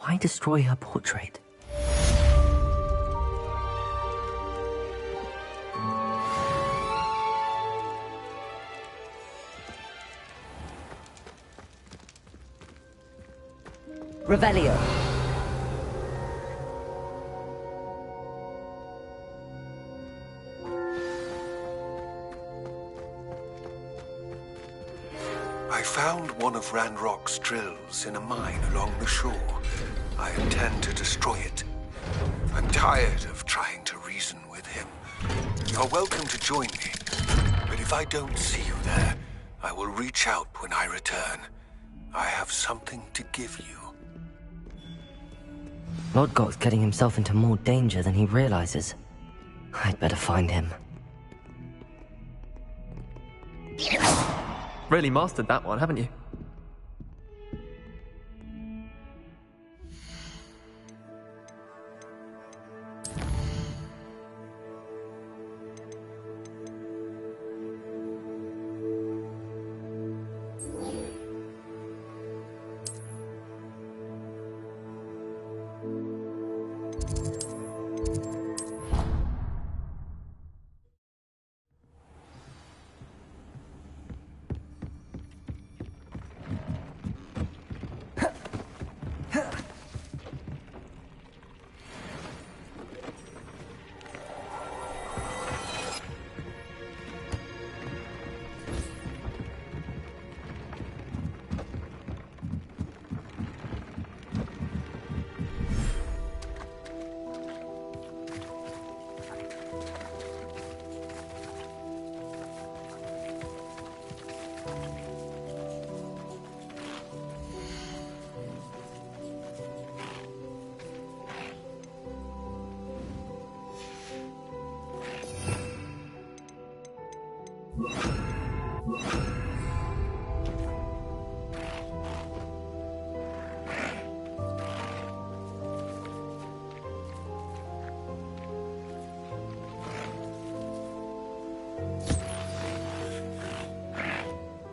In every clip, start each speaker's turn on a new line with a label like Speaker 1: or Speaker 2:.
Speaker 1: Why destroy her portrait?
Speaker 2: Revelio.
Speaker 3: I found one of Ranrock's drills in a mine along the shore. I intend to destroy it. I'm tired of trying to reason with him. You're welcome to join me, but if I don't see you there, I will reach out when I return. I have something to give you.
Speaker 1: Lodgok's getting himself into more danger than he realizes. I'd better find him.
Speaker 4: Really mastered that one, haven't you?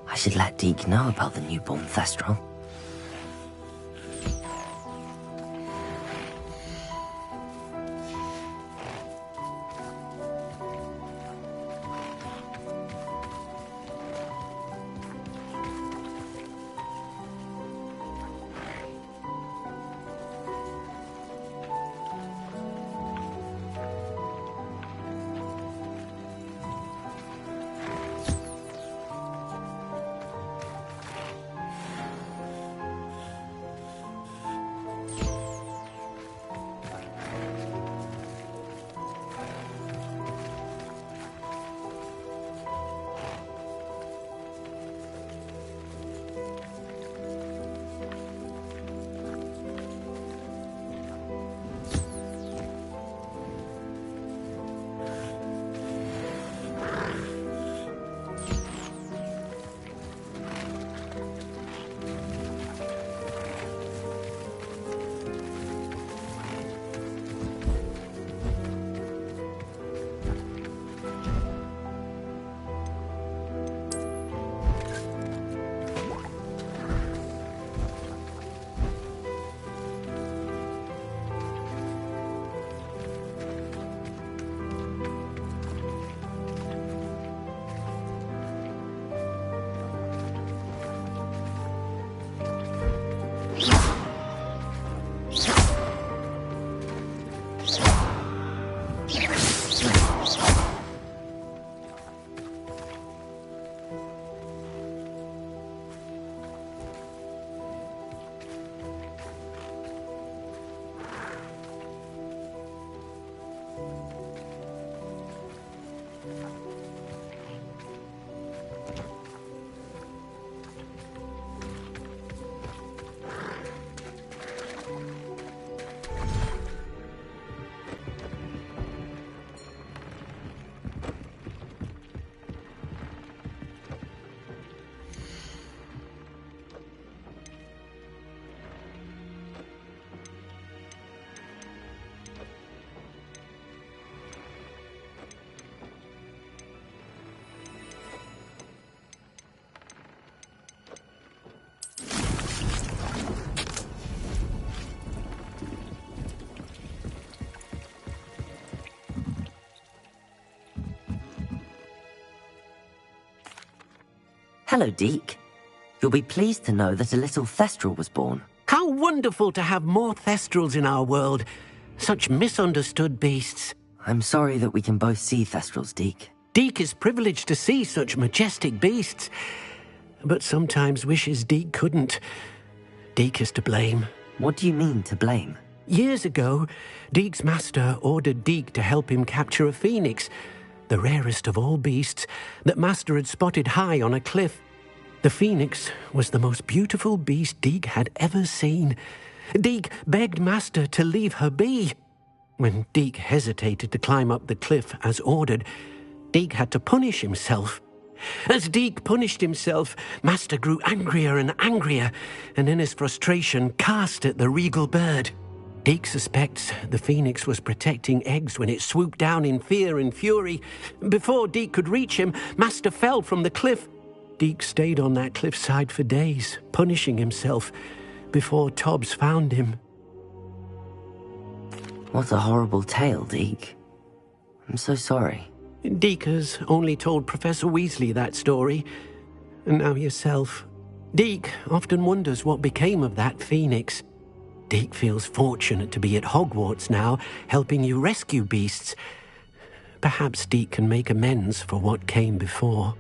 Speaker 1: I should let Deke know about the newborn Thestral. Hello, Deke. You'll be pleased to know that a little Thestral was born.
Speaker 2: How wonderful to have more Thestrals in our world. Such misunderstood beasts.
Speaker 1: I'm sorry that we can both see Thestrals, Deke.
Speaker 2: Deke is privileged to see such majestic beasts, but sometimes wishes Deke couldn't. Deke is to blame.
Speaker 1: What do you mean, to blame?
Speaker 2: Years ago, Deke's master ordered Deke to help him capture a phoenix, the rarest of all beasts, that master had spotted high on a cliff. The phoenix was the most beautiful beast Deke had ever seen. Deke begged master to leave her be. When Deke hesitated to climb up the cliff as ordered, Deke had to punish himself. As Deke punished himself, master grew angrier and angrier, and in his frustration cast at the regal bird. Deke suspects the phoenix was protecting eggs when it swooped down in fear and fury. Before Deke could reach him, master fell from the cliff. Deke stayed on that cliffside for days, punishing himself, before Tobbs found him.
Speaker 1: What a horrible tale, Deke. I'm so sorry.
Speaker 2: Deke has only told Professor Weasley that story, and now yourself. Deke often wonders what became of that phoenix. Deke feels fortunate to be at Hogwarts now, helping you rescue beasts. Perhaps Deke can make amends for what came before.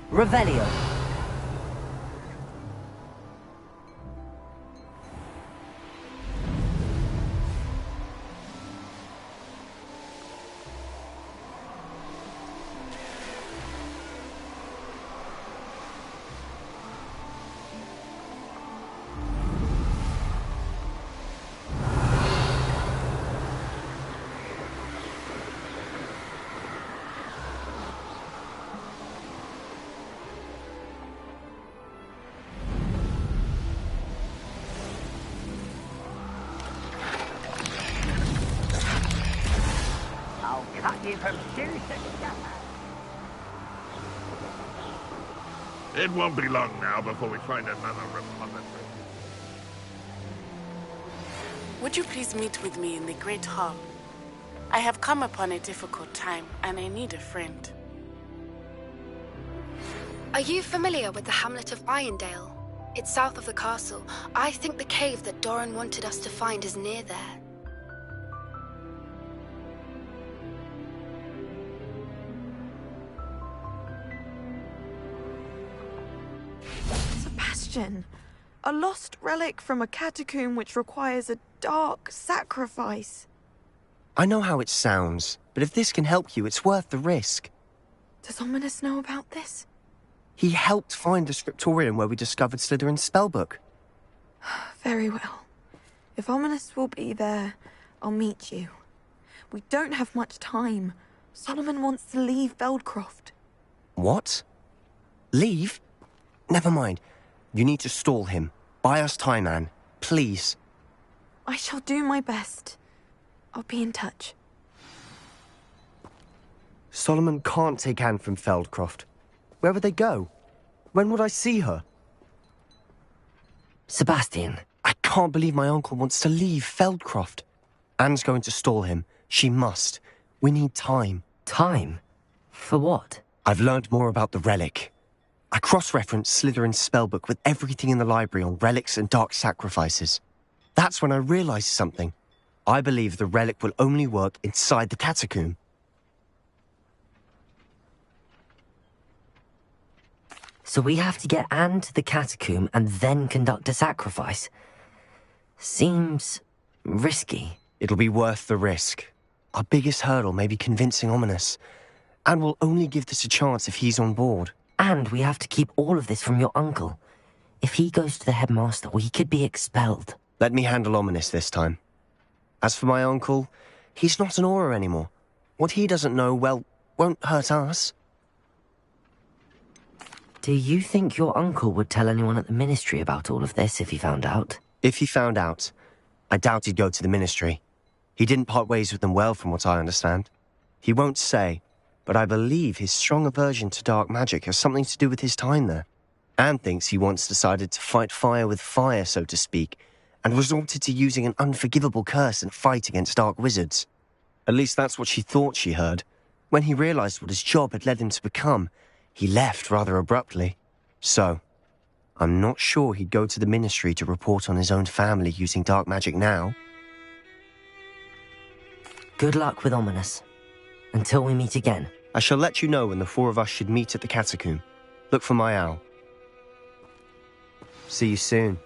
Speaker 1: Revelio.
Speaker 5: It won't be long now before we find another repository.
Speaker 6: Would you please meet with me in the Great Hall? I have come upon a difficult time, and I need a friend.
Speaker 7: Are you familiar with the hamlet of Irondale? It's south of the castle. I think the cave that Doran wanted us to find is near there.
Speaker 8: Sebastian, a lost relic from a catacomb which requires a dark sacrifice.
Speaker 9: I know how it sounds, but if this can help you, it's worth the risk.
Speaker 8: Does Ominous know about this?
Speaker 9: He helped find the scriptorium where we discovered Slytherin's spellbook.
Speaker 8: Very well. If Ominous will be there, I'll meet you. We don't have much time. Solomon wants to leave Feldcroft.
Speaker 9: What? Leave? Never mind. You need to stall him. Buy us time, Anne. Please.
Speaker 8: I shall do my best. I'll be in touch.
Speaker 9: Solomon can't take Anne from Feldcroft. Where would they go? When would I see her?
Speaker 1: Sebastian.
Speaker 9: I can't believe my uncle wants to leave Feldcroft. Anne's going to stall him. She must. We need time.
Speaker 1: Time? For what?
Speaker 9: I've learned more about the relic. I cross-referenced Slytherin's spellbook with everything in the library on relics and dark sacrifices. That's when I realized something. I believe the relic will only work inside the catacomb.
Speaker 1: So we have to get Anne to the catacomb and then conduct a sacrifice. Seems risky.
Speaker 9: It'll be worth the risk. Our biggest hurdle may be convincing Ominous. And we'll only give this a chance if he's on board.
Speaker 1: And we have to keep all of this from your uncle. If he goes to the headmaster, we could be expelled.
Speaker 9: Let me handle Ominous this time. As for my uncle, he's not an Auror anymore. What he doesn't know, well, won't hurt us.
Speaker 1: Do you think your uncle would tell anyone at the Ministry about all of this if he found out?
Speaker 9: If he found out, I doubt he'd go to the Ministry. He didn't part ways with them well, from what I understand. He won't say, but I believe his strong aversion to dark magic has something to do with his time there. Anne thinks he once decided to fight fire with fire, so to speak, and resorted to using an unforgivable curse in a fight against dark wizards. At least that's what she thought she heard. When he realized what his job had led him to become, he left rather abruptly. So, I'm not sure he'd go to the Ministry to report on his own family using dark magic now.
Speaker 1: Good luck with Ominous. Until we meet again.
Speaker 9: I shall let you know when the four of us should meet at the catacomb. Look for my owl. See you soon.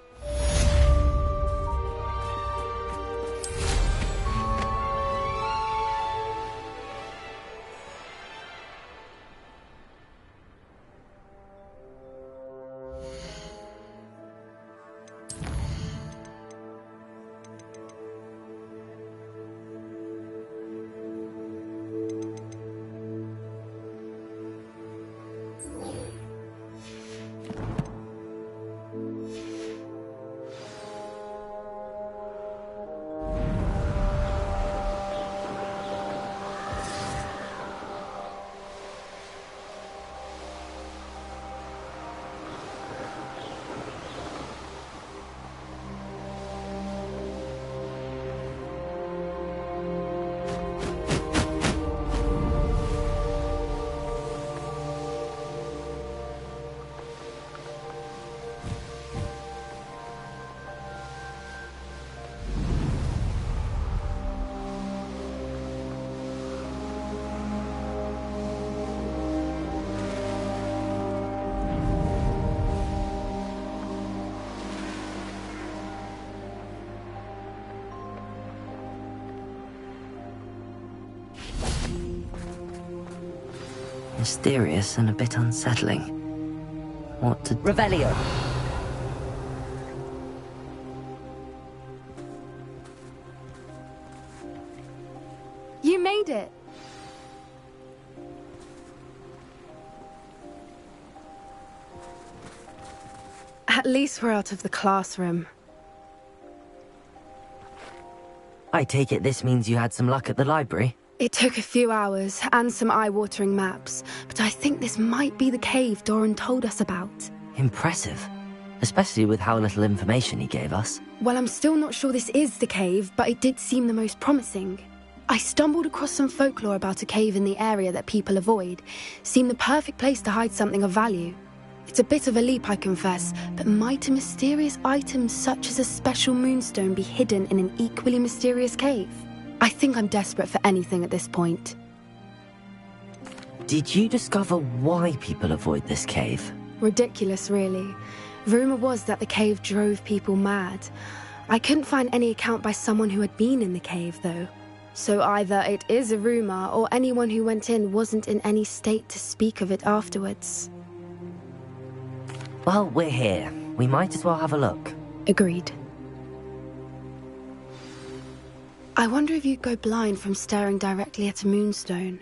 Speaker 1: Mysterious and a bit unsettling. What to...
Speaker 10: Revelio.
Speaker 7: You made it! At least we're out of the classroom.
Speaker 1: I take it this means you had some luck at the library?
Speaker 7: It took a few hours and some eye-watering maps, but I think this might be the cave Doran told us about.
Speaker 1: Impressive. Especially with how little information he gave us.
Speaker 7: Well, I'm still not sure this is the cave, but it did seem the most promising. I stumbled across some folklore about a cave in the area that people avoid. Seemed the perfect place to hide something of value. It's a bit of a leap, I confess, but might a mysterious item such as a special moonstone be hidden in an equally mysterious cave? I think I'm desperate for anything at this point.
Speaker 1: Did you discover why people avoid this cave?
Speaker 7: Ridiculous, really. Rumor was that the cave drove people mad. I couldn't find any account by someone who had been in the cave, though. So either it is a rumor, or anyone who went in wasn't in any state to speak of it afterwards.
Speaker 1: Well, we're here. We might as well have a look.
Speaker 7: Agreed. I wonder if you'd go blind from staring directly at a moonstone.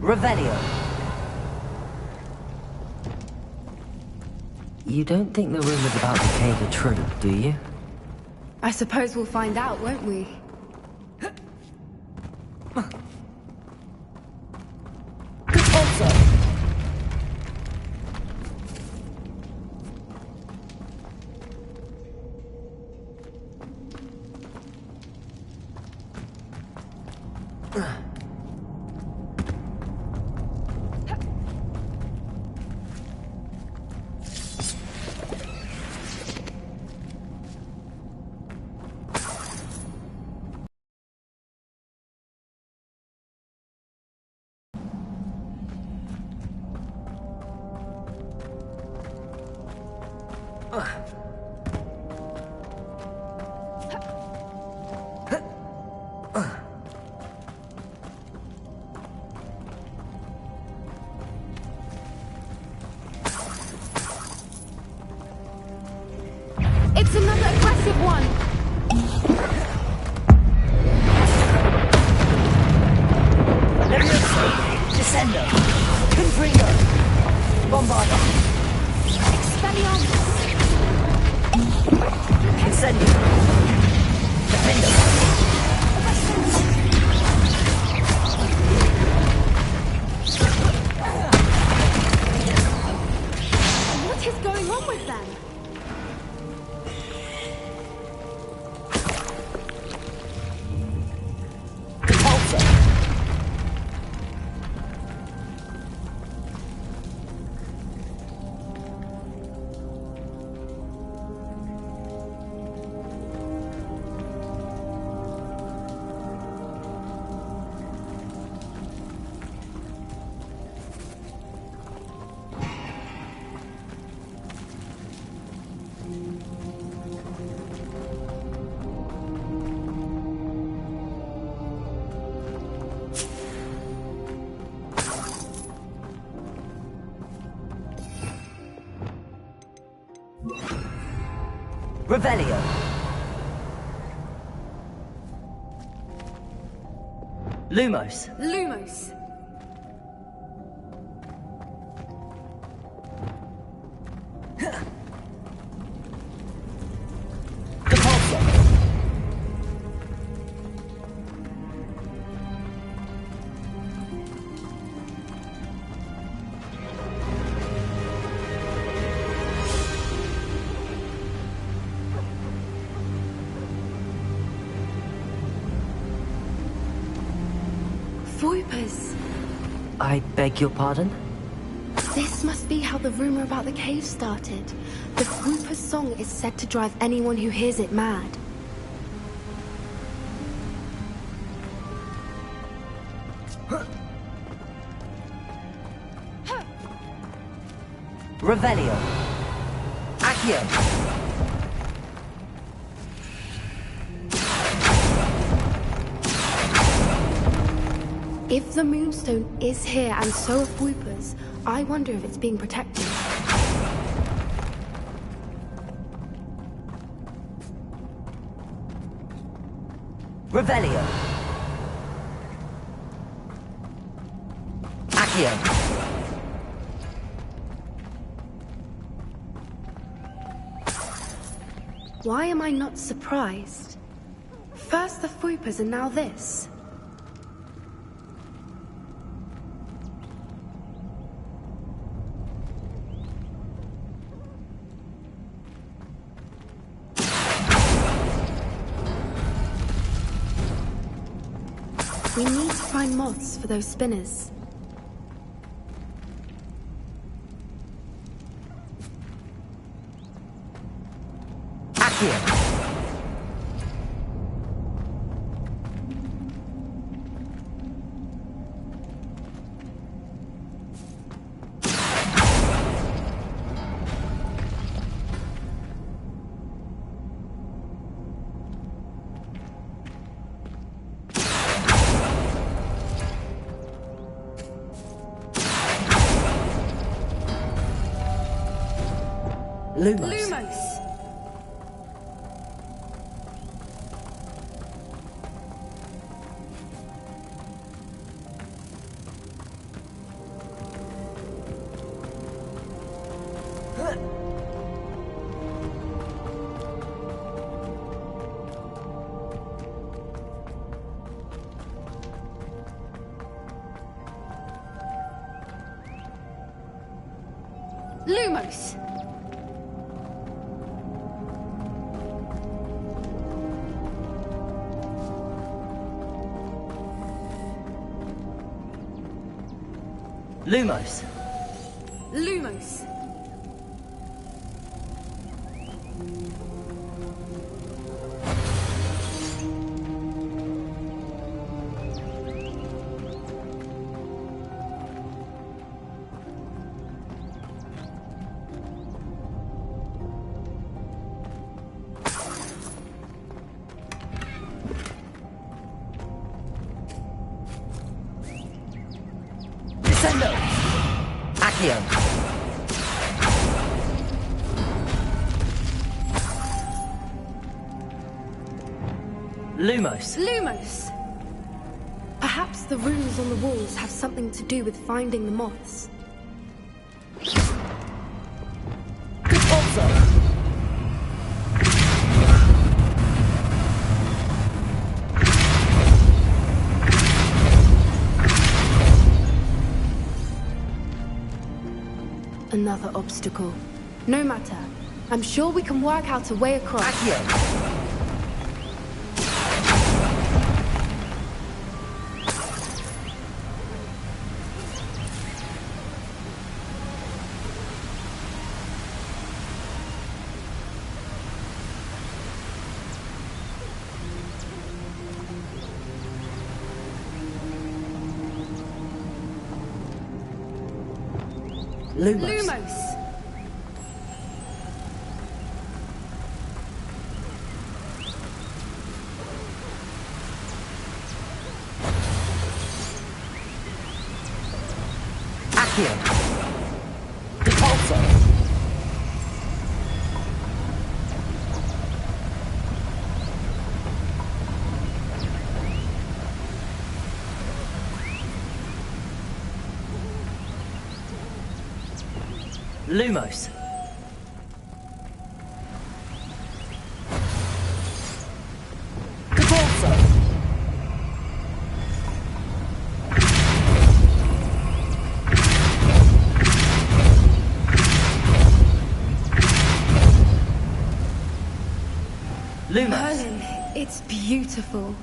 Speaker 1: Revelio. You don't think the rumors about the cave are true, do you?
Speaker 7: I suppose we'll find out, won't we? It's another aggressive one!
Speaker 1: Descendo! Confringo! Bombardo!
Speaker 7: Expelliarmus!
Speaker 1: Incendio! Defendo!
Speaker 7: What is going on with them?
Speaker 1: Revelio! Lumos!
Speaker 7: Lumos! Voipers!
Speaker 1: I beg your pardon?
Speaker 7: This must be how the rumor about the cave started. The Whooper's song is said to drive anyone who hears it mad.
Speaker 1: Revelio! Accio!
Speaker 7: If the Moonstone is here and so are Whoopers, I wonder if it's being protected.
Speaker 1: Revelio! Accio!
Speaker 7: Why am I not surprised? First the Whoopers and now this. We need to find moths for those spinners.
Speaker 1: Accio! Lumos.
Speaker 7: Lumos! Lumos!
Speaker 1: Lumos.
Speaker 7: Lumos!
Speaker 1: Descendo. Accio. Lumos.
Speaker 7: Lumos! Perhaps the runes on the walls have something to do with finding the moths.
Speaker 1: Also.
Speaker 7: Another obstacle. No matter. I'm sure we can work out a way across.
Speaker 1: Accio. Lumos.
Speaker 7: Lumos!
Speaker 1: Accio. Repulso. Lumos. Repulso. Lumos.
Speaker 7: Merlin, it's beautiful.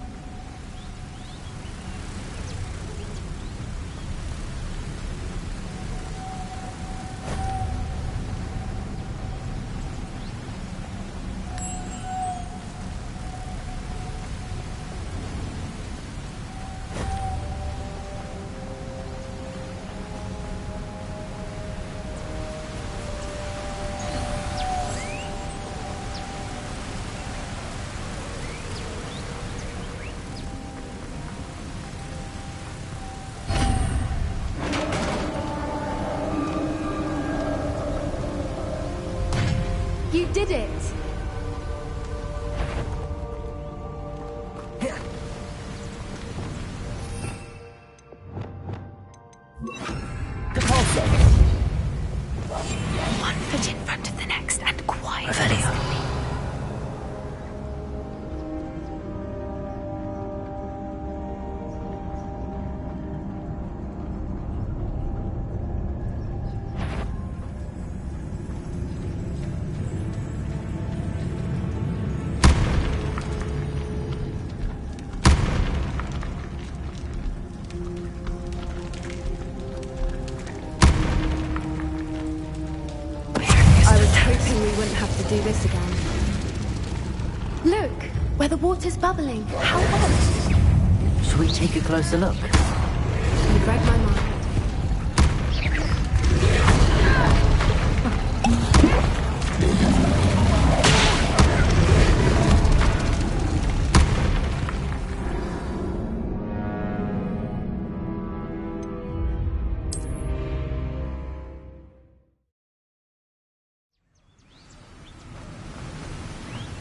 Speaker 7: You did it!
Speaker 1: Repulso.
Speaker 7: One foot in front of the next and quiet.
Speaker 1: Revelio.
Speaker 7: I was hoping we wouldn't have to do this again. Look, where the water's bubbling. How odd!
Speaker 1: Shall we take a closer look?
Speaker 7: You've read my mind.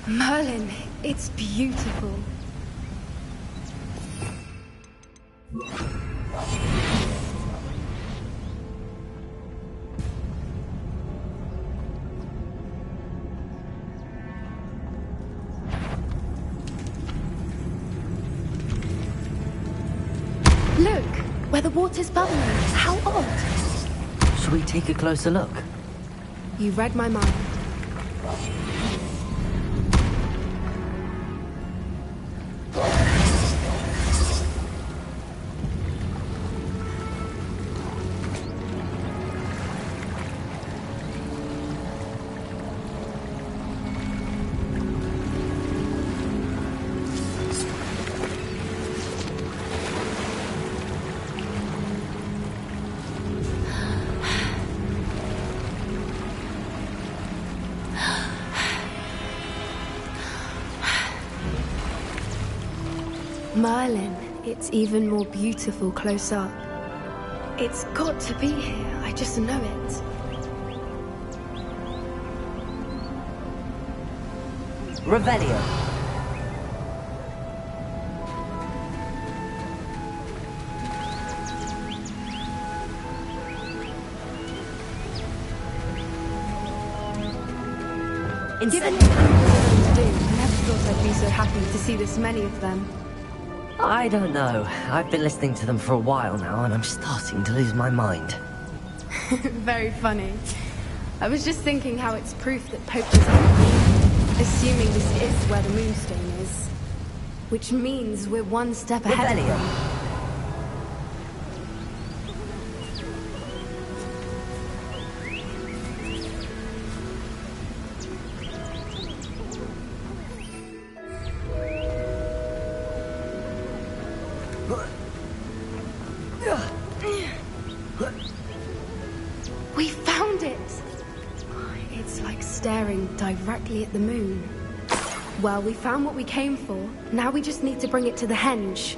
Speaker 7: Merlin, it's beautiful. Look, where the water's bubbling. How odd.
Speaker 1: Shall we take a closer look?
Speaker 7: You read my mind. Merlin, it's even more beautiful close up. It's got to be here, I just know it.
Speaker 1: Revelio.
Speaker 7: Given what I'm to do, I never thought I'd be so happy to see this many of them.
Speaker 1: I don't know. I've been listening to them for a while now, and I'm starting to lose my mind.
Speaker 7: Very funny. I was just thinking how it's proof that poachers are assuming this is where the Moonstone is. Which means we're one step ahead of them. We found it! It's like staring directly at the moon. Well, we found what we came for. Now we just need to bring it to the henge.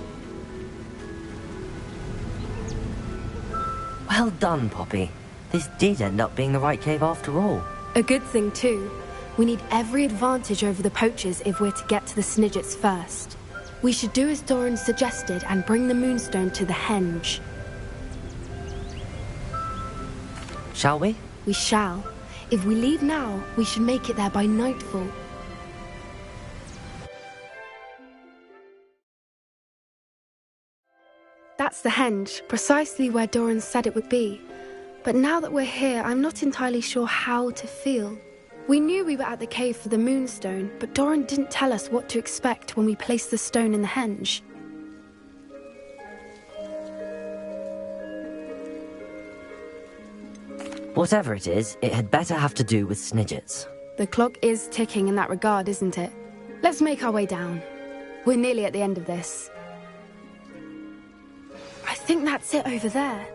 Speaker 1: Well done, Poppy. This did end up being the right cave after all.
Speaker 7: A good thing, too. We need every advantage over the poachers if we're to get to the Snidgets first. We should do as Doran suggested and bring the Moonstone to the henge.
Speaker 1: Shall we?
Speaker 7: We shall. If we leave now, we should make it there by nightfall. That's the henge, precisely where Doran said it would be. But now that we're here, I'm not entirely sure how to feel. We knew we were at the cave for the Moonstone, but Doran didn't tell us what to expect when we placed the stone in the henge.
Speaker 1: Whatever it is, it had better have to do with Snidgets.
Speaker 7: The clock is ticking in that regard, isn't it? Let's make our way down. We're nearly at the end of this. I think that's it over there.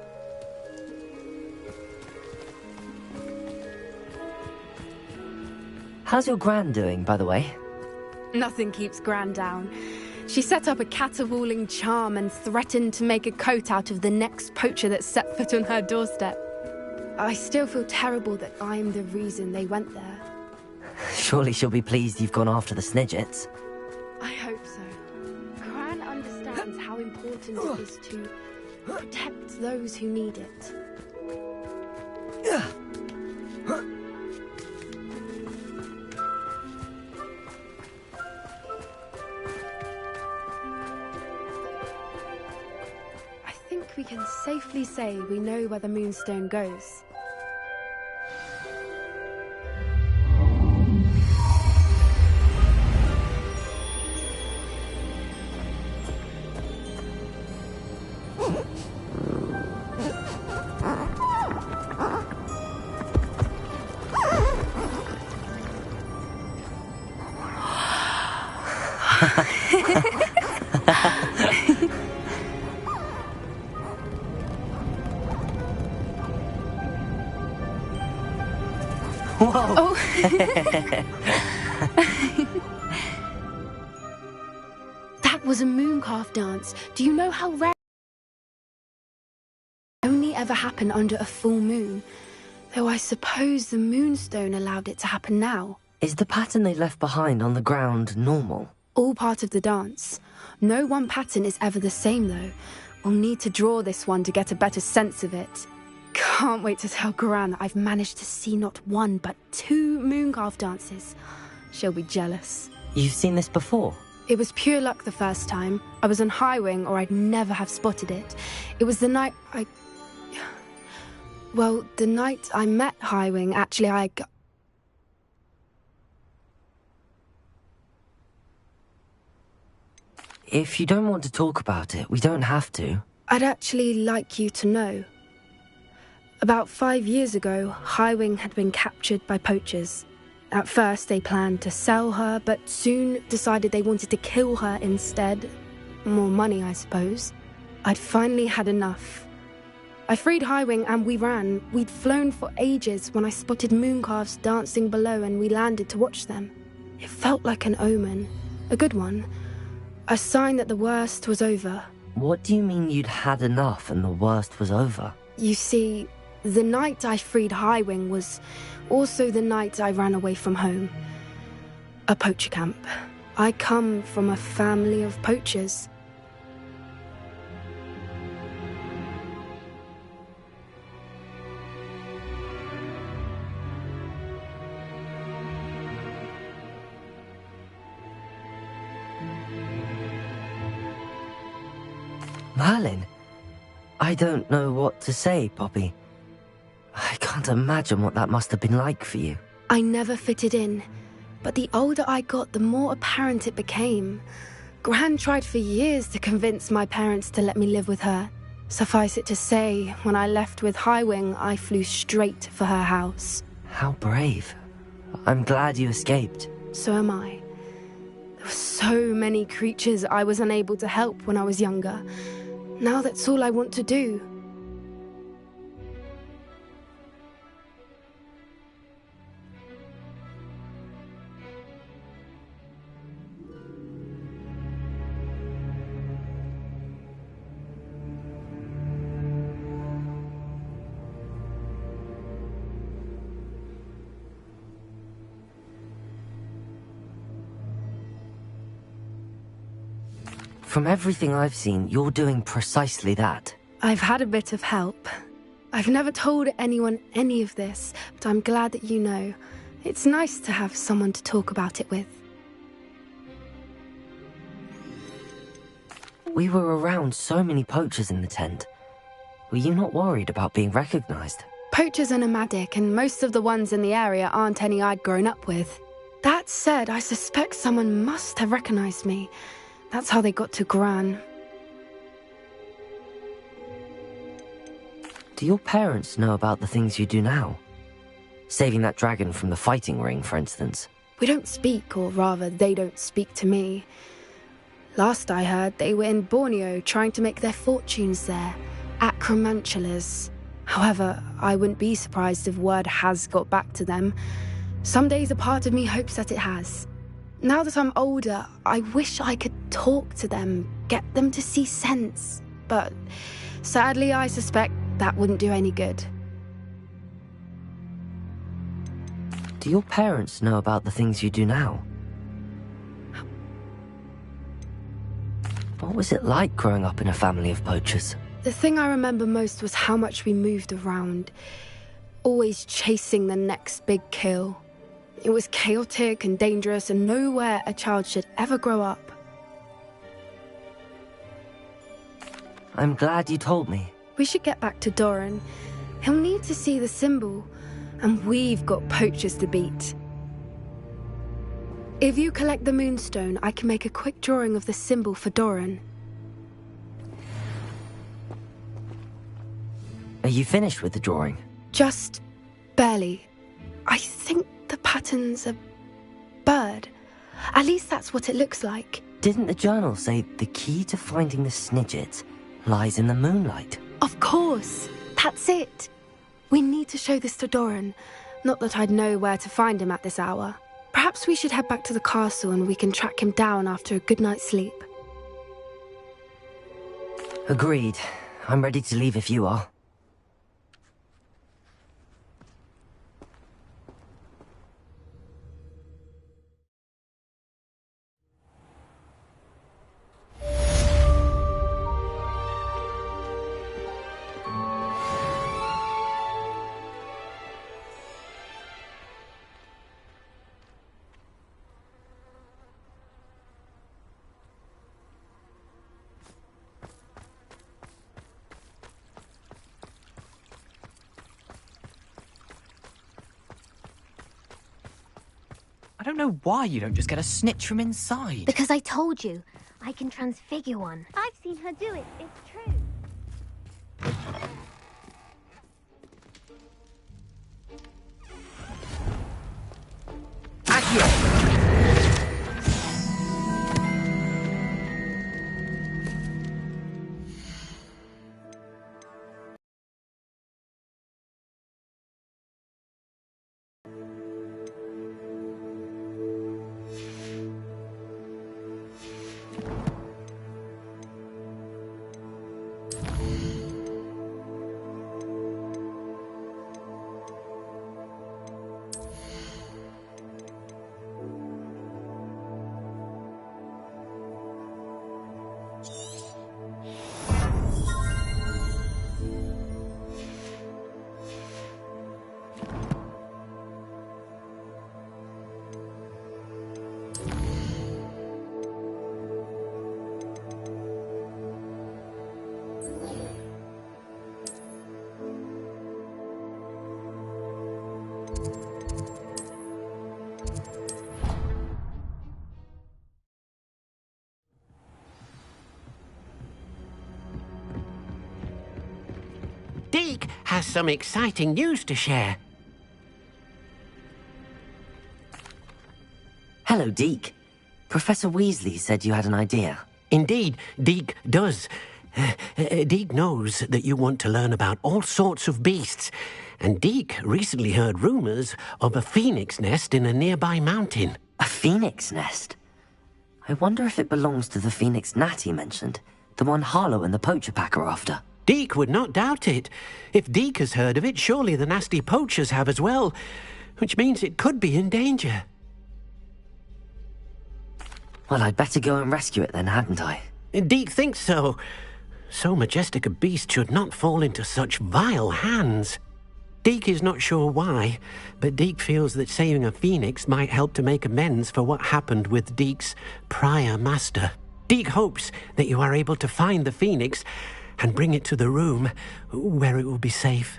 Speaker 1: How's your Gran doing, by the way?
Speaker 7: Nothing keeps Gran down. She set up a caterwauling charm and threatened to make a coat out of the next poacher that set foot on her doorstep. I still feel terrible that I'm the reason they went there.
Speaker 1: Surely she'll be pleased you've gone after the Snidgets.
Speaker 7: I hope so. Gran understands how important it is to protect those who need it. I think we can safely say we know where the Moonstone goes.
Speaker 1: Whoa!
Speaker 7: Oh. That was a mooncalf dance. Do you know how rare it only ever happened under a full moon? Though I suppose the Moonstone allowed it to happen now.
Speaker 1: Is the pattern they left behind on the ground normal?
Speaker 7: All part of the dance. No one pattern is ever the same, though. We'll need to draw this one to get a better sense of it. Can't wait to tell Gran that I've managed to see not one, but 2 Mooncarve dances. She'll be jealous.
Speaker 1: You've seen this before?
Speaker 7: It was pure luck the first time. I was on Highwing, or I'd never have spotted it. It was the night Well, the night I met Highwing, actually,
Speaker 1: If you don't want to talk about it, we don't have to.
Speaker 7: I'd actually like you to know. About 5 years ago, Highwing had been captured by poachers. At first, they planned to sell her, but soon decided they wanted to kill her instead. More money, I suppose. I'd finally had enough. I freed Highwing and we ran. We'd flown for ages when I spotted Mooncarves dancing below and we landed to watch them. It felt like an omen. A good one. A sign that the worst was over.
Speaker 1: What do you mean you'd had enough and the worst was over?
Speaker 7: You see, the night I freed Highwing was also the night I ran away from home. A poacher camp. I come from a family of poachers.
Speaker 1: Merlin? I don't know what to say, Poppy. I can't imagine what that must have been like for you.
Speaker 7: I never fitted in, but the older I got, the more apparent it became. Gran tried for years to convince my parents to let me live with her. Suffice it to say, when I left with Highwing, I flew straight for her house.
Speaker 1: How brave. I'm glad you escaped.
Speaker 7: So am I. There were so many creatures I was unable to help when I was younger. Now that's all I want to do.
Speaker 1: From everything I've seen, you're doing precisely that.
Speaker 7: I've had a bit of help. I've never told anyone any of this, but I'm glad that you know. It's nice to have someone to talk about it with.
Speaker 1: We were around so many poachers in the tent. Were you not worried about being recognized?
Speaker 7: Poachers are nomadic, and most of the ones in the area aren't any I'd grown up with. That said, I suspect someone must have recognized me. That's how they got to Gran.
Speaker 1: Do your parents know about the things you do now? Saving that dragon from the fighting ring, for instance.
Speaker 7: We don't speak, or rather, they don't speak to me. Last I heard, they were in Borneo trying to make their fortunes there, at Acromantulas. However, I wouldn't be surprised if word has got back to them. Some days a part of me hopes that it has. Now that I'm older, I wish I could talk to them, get them to see sense. But sadly, I suspect that wouldn't do any good.
Speaker 1: Do your parents know about the things you do now? What was it like growing up in a family of poachers?
Speaker 7: The thing I remember most was how much we moved around, always chasing the next big kill. It was chaotic and dangerous, and nowhere a child should ever grow up.
Speaker 1: I'm glad you told me.
Speaker 7: We should get back to Doran. He'll need to see the symbol, and we've got poachers to beat. If you collect the moonstone, I can make a quick drawing of the symbol for Doran.
Speaker 1: Are you finished with the drawing?
Speaker 7: Just barely. I think the pattern's a bird. At least that's what it looks like.
Speaker 1: Didn't the journal say the key to finding the Snidgets lies in the moonlight?
Speaker 7: Of course. That's it. We need to show this to Doran. Not that I'd know where to find him at this hour. Perhaps we should head back to the castle and we can track him down after a good night's sleep.
Speaker 1: Agreed. I'm ready to leave if you are.
Speaker 10: don't know why you don't just get a snitch from inside.
Speaker 11: Because I told you, I can transfigure one. I've seen her do it, it's true.
Speaker 2: Deke has some exciting news to share.
Speaker 1: Hello, Deke. Professor Weasley said you had an idea.
Speaker 2: Indeed, Deke does. Deke knows that you want to learn about all sorts of beasts, and Deke recently heard rumors of a phoenix nest in a nearby mountain.
Speaker 1: A phoenix nest? I wonder if it belongs to the phoenix gnat he mentioned, the one Harlow and the poacher pack are after.
Speaker 2: Deke would not doubt it. If Deke has heard of it, surely the nasty poachers have as well, which means it could be in danger.
Speaker 1: Well, I'd better go and rescue it then, hadn't I?
Speaker 2: Deke thinks so. So majestic a beast should not fall into such vile hands. Deke is not sure why, but Deke feels that saving a phoenix might help to make amends for what happened with Deke's prior master. Deke hopes that you are able to find the phoenix and bring it to the room where it will be safe.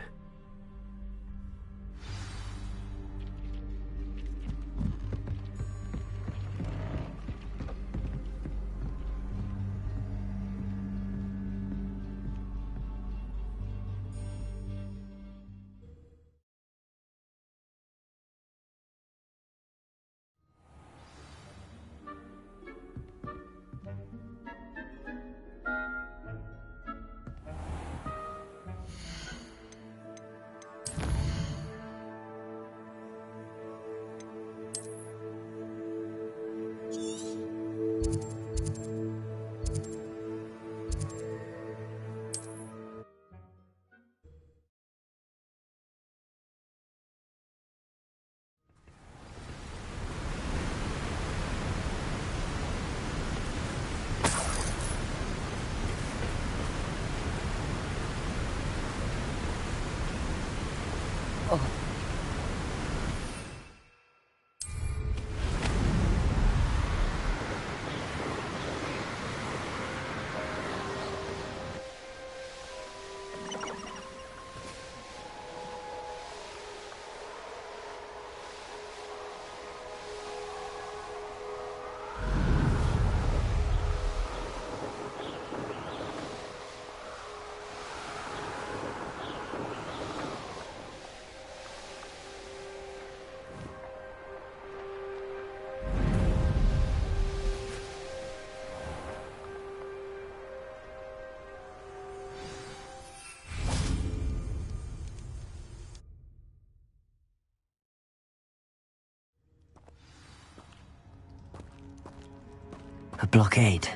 Speaker 1: A blockade.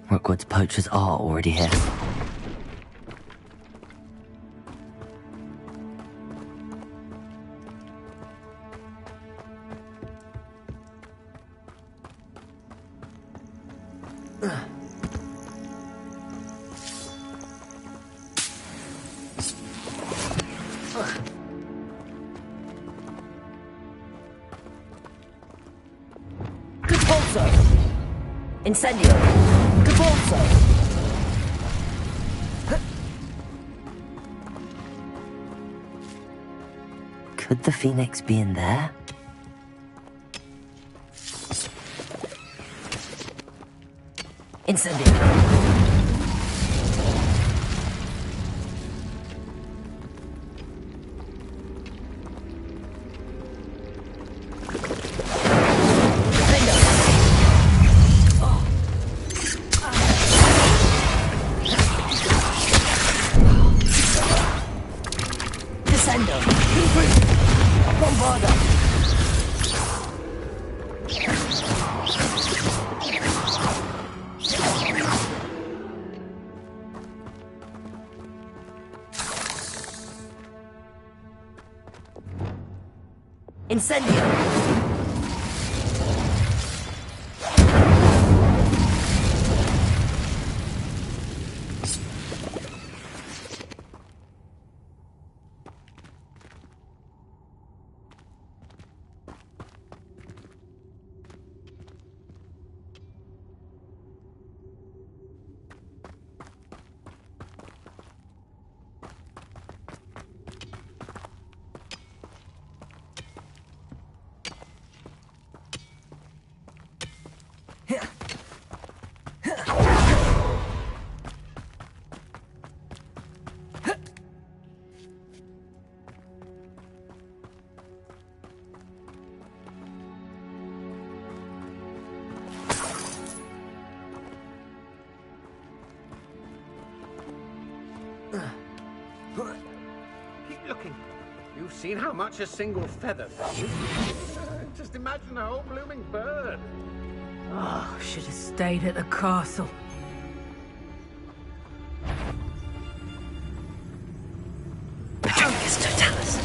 Speaker 1: Rookwood's poachers are already here. Incendio! Cabolso! Could the phoenix be in there? Incendio. Incendio!
Speaker 2: Keep looking. You've seen how much a single feather fetches. Just imagine a whole blooming bird.
Speaker 12: Oh, should have stayed at the castle.
Speaker 1: Patricus Totalis.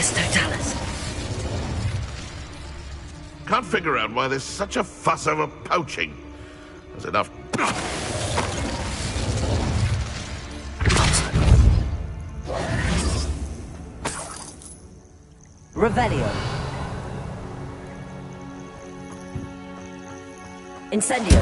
Speaker 1: Totalis.
Speaker 5: Can't figure out why there's such a fuss over poaching. There's enough.
Speaker 1: Revelio. Incendio.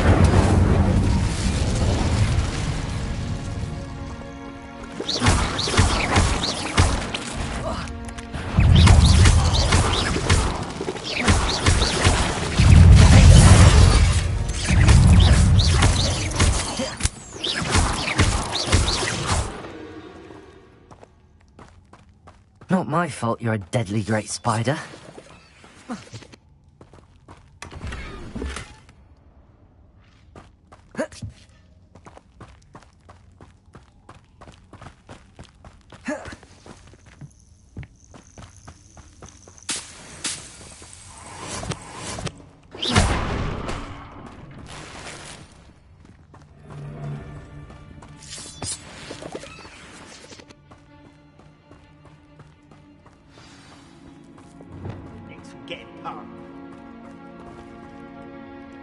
Speaker 1: Not my fault you're a deadly great spider.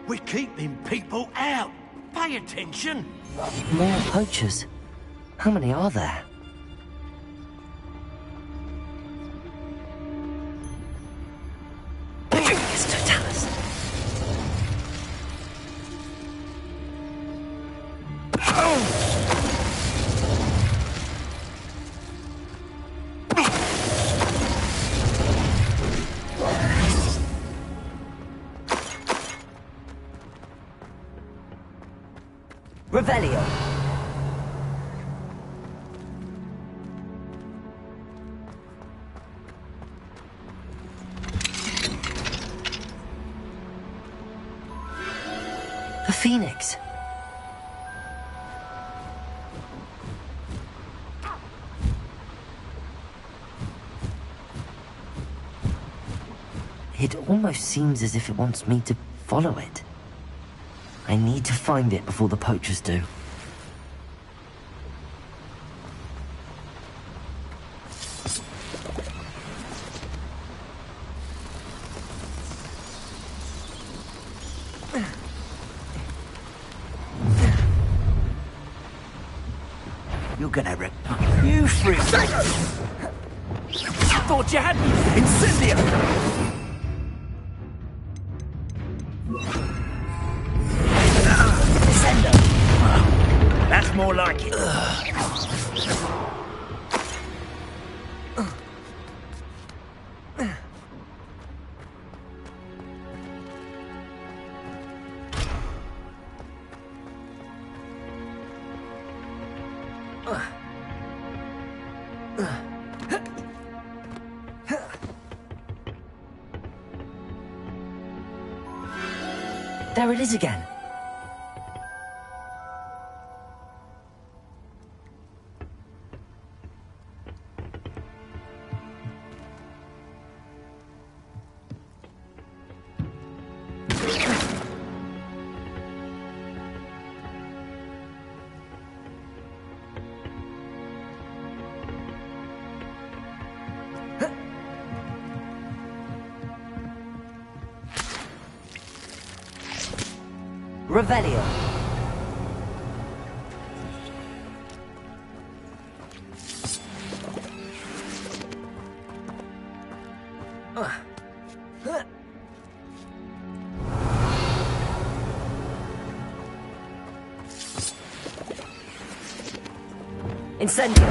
Speaker 2: We're keeping people out. Pay attention.
Speaker 1: More poachers. How many are there? Patricus Totalis. Revelio. A phoenix. It almost seems as if it wants me to follow it. I need to find it before the poachers do.
Speaker 13: you gonna rip? You freak! Thought you had me! Incendio! Descendo! That's more like it.
Speaker 1: There it is again. Revelio. Incendio.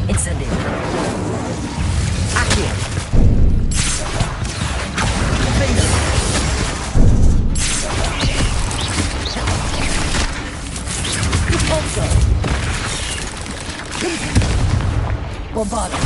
Speaker 1: Incendio. Accio. Vino. Repulso. Bombardo.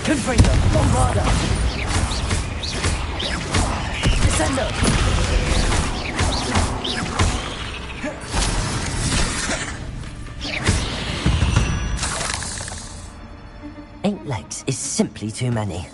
Speaker 1: Confringo, Bombarda. Descendo. Eight legs is simply too many.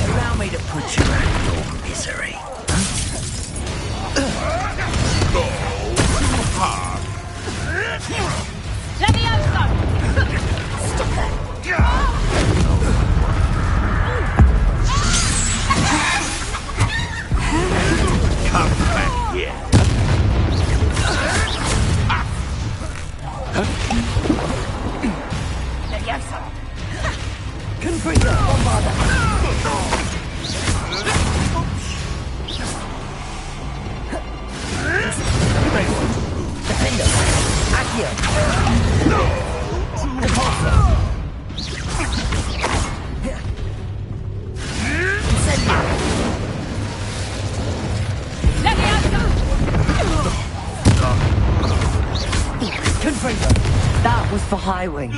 Speaker 13: Allow me to put you out of your misery.
Speaker 11: Stop that!
Speaker 5: Come back here.
Speaker 1: Confringo, Bombarda. Defendo. Accio. Repulso. Incendio. Confringo. That was for High Wing.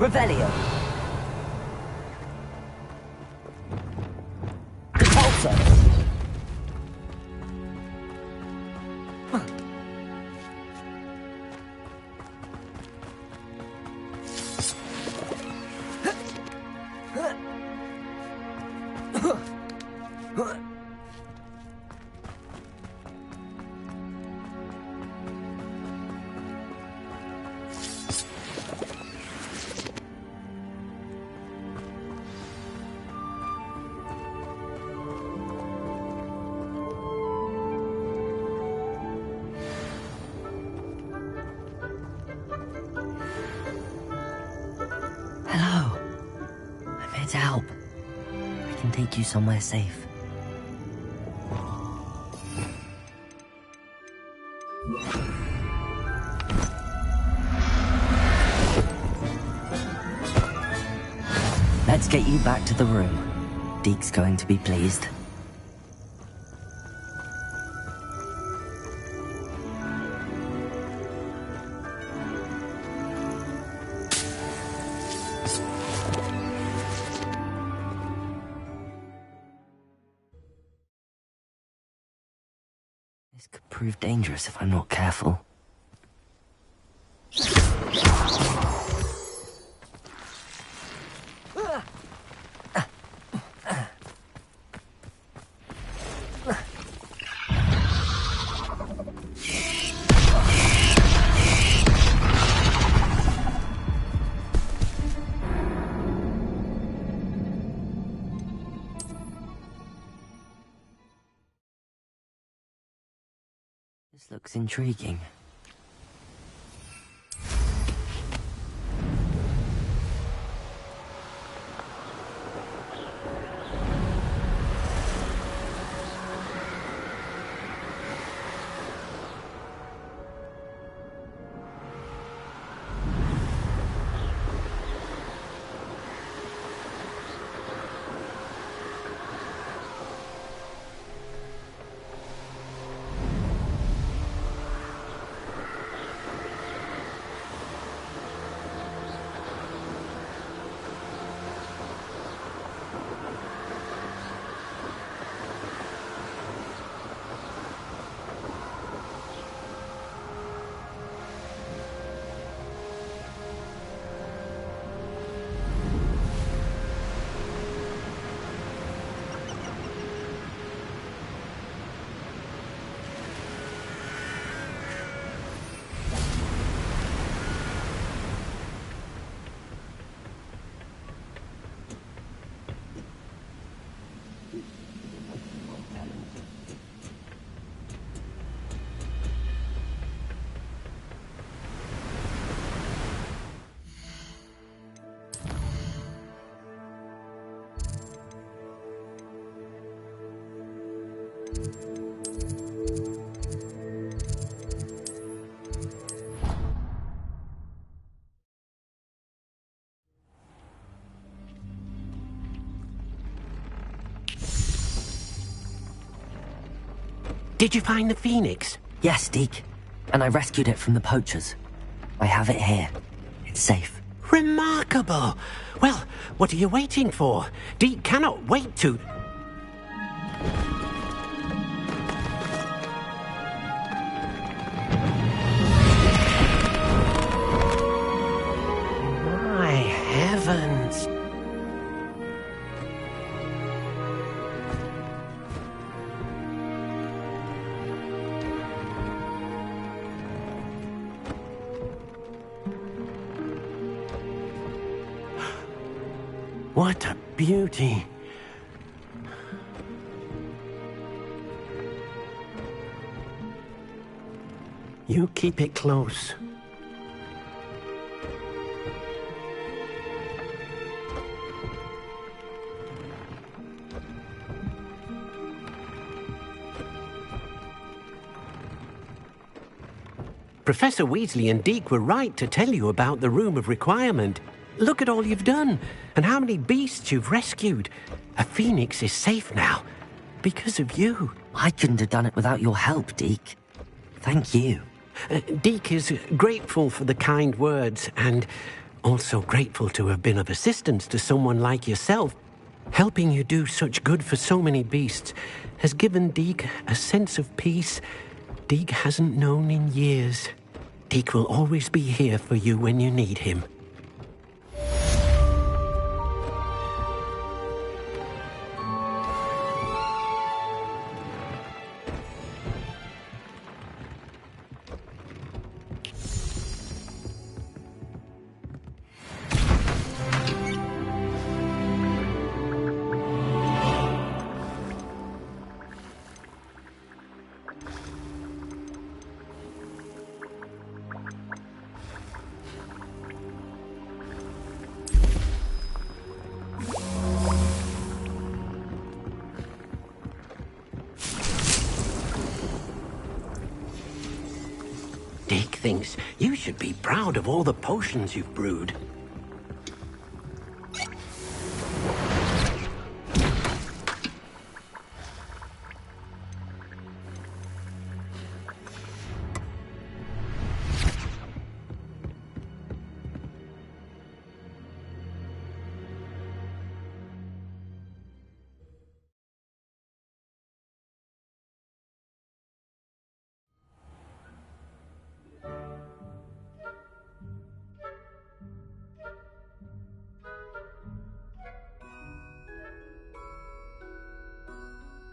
Speaker 1: Revelio. Repulsor. Hello. I'm here to help. I can take you somewhere safe. Let's get you back to the room. Deke's going to be pleased. This could prove dangerous if I'm not careful. This looks intriguing.
Speaker 2: Did you find the phoenix?
Speaker 1: Yes, Deke. And I rescued it from the poachers. I have it here. It's safe.
Speaker 2: Remarkable! Well, what are you waiting for? Deke cannot wait to... My heavens! What a beauty! You keep it close. Professor Weasley and Deke were right to tell you about the Room of Requirement. Look at all you've done, and how many beasts you've rescued. A phoenix is safe now, because of you.
Speaker 1: I couldn't have done it without your help, Deke. Thank you.
Speaker 2: Deke is grateful for the kind words, and Also grateful to have been of assistance to someone like yourself. Helping you do such good for so many beasts has given Deke a sense of peace Deke hasn't known in years. Deke will always be here for you when you need him. Deke thinks you should be proud of all the potions you've brewed.